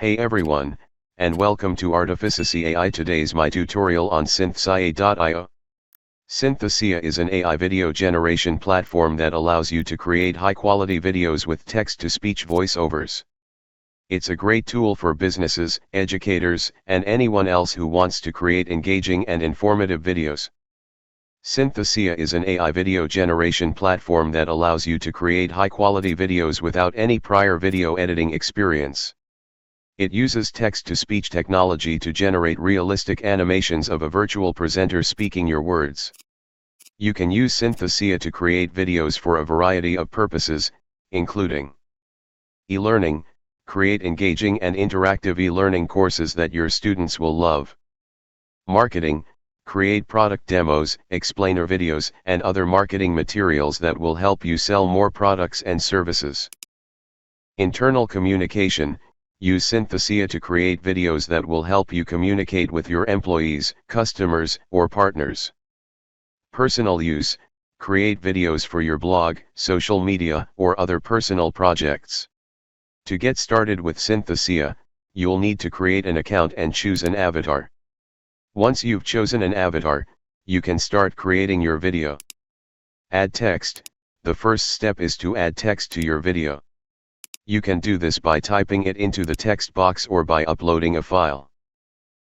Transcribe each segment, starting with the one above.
Hey everyone, and welcome to Artificicy AI. Today's my tutorial on Synthesia.io. Synthesia is an AI video generation platform that allows you to create high-quality videos with text-to-speech voiceovers. It's a great tool for businesses, educators, and anyone else who wants to create engaging and informative videos. Synthesia is an AI video generation platform that allows you to create high-quality videos without any prior video editing experience. It uses text-to-speech technology to generate realistic animations of a virtual presenter speaking your words. You can use Synthesia to create videos for a variety of purposes, including e-learning, create engaging and interactive e-learning courses that your students will love. Marketing, create product demos, explainer videos, and other marketing materials that will help you sell more products and services. Internal communication, use Synthesia to create videos that will help you communicate with your employees, customers, or partners. Personal use, create videos for your blog, social media, or other personal projects. To get started with Synthesia, you'll need to create an account and choose an avatar. Once you've chosen an avatar, you can start creating your video. Add text. The first step is to add text to your video. You can do this by typing it into the text box or by uploading a file.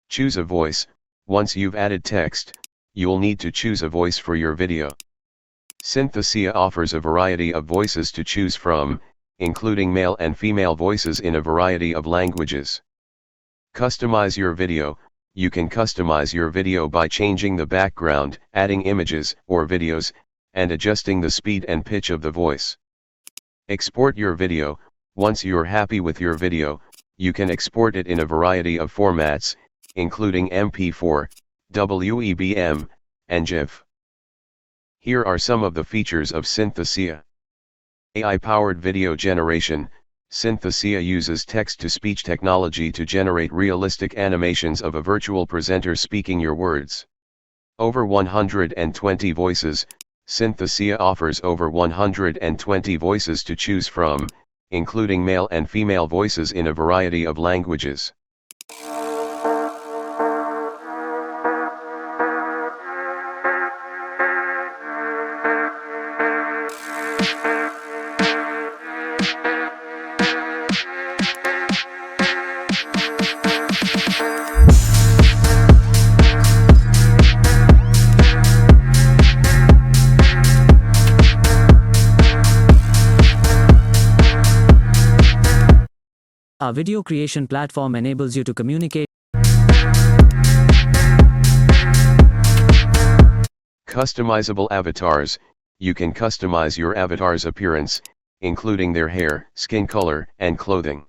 Choose a voice. Once you've added text, you'll need to choose a voice for your video. Synthesia offers a variety of voices to choose from, including male and female voices in a variety of languages. Customize your video. You can customize your video by changing the background, adding images or videos, and adjusting the speed and pitch of the voice. Export your video. Once you're happy with your video, you can export it in a variety of formats, including MP4, WEBM, and GIF. Here are some of the features of Synthesia. AI-powered video generation. Synthesia uses text-to-speech technology to generate realistic animations of a virtual presenter speaking your words. Over 120 voices. Synthesia offers over 120 voices to choose from, including male and female voices in a variety of languages. Our video creation platform enables you to communicate. Customizable avatars. You can customize your avatar's appearance, including their hair, skin color, and clothing.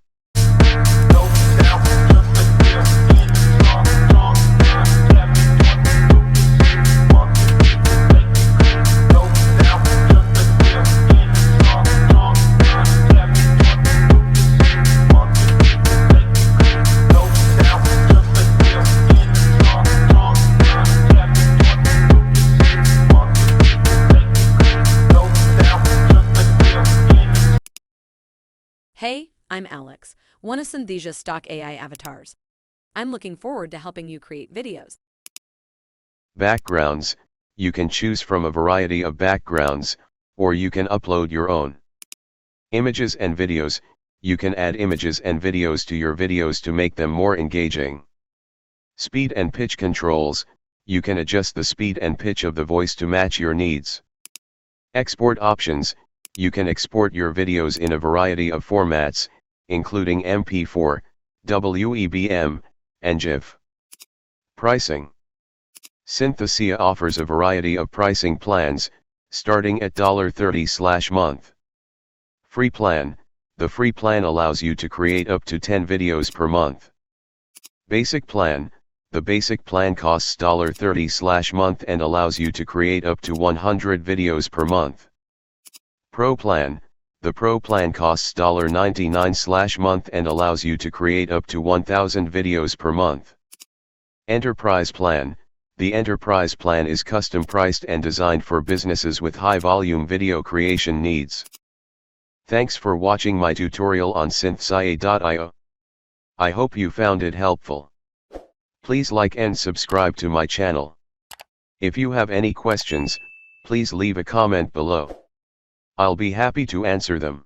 Hey, I'm Alex, one of Synthesia's stock AI avatars. I'm looking forward to helping you create videos. Backgrounds. You can choose from a variety of backgrounds, or you can upload your own. Images and videos. You can add images and videos to your videos to make them more engaging. Speed and pitch controls. You can adjust the speed and pitch of the voice to match your needs. Export options. You can export your videos in a variety of formats, including MP4, WEBM, and GIF. Pricing. Synthesia offers a variety of pricing plans, starting at $30/month. Free plan. The free plan allows you to create up to 10 videos per month. Basic plan. The basic plan costs $30/month and allows you to create up to 100 videos per month. Pro plan. The Pro plan costs $99/month and allows you to create up to 1,000 videos per month. Enterprise plan. The Enterprise plan is custom priced and designed for businesses with high volume video creation needs. Thanks for watching my tutorial on Synthesia.io. I hope you found it helpful. Please like and subscribe to my channel. If you have any questions, please leave a comment below. I'll be happy to answer them.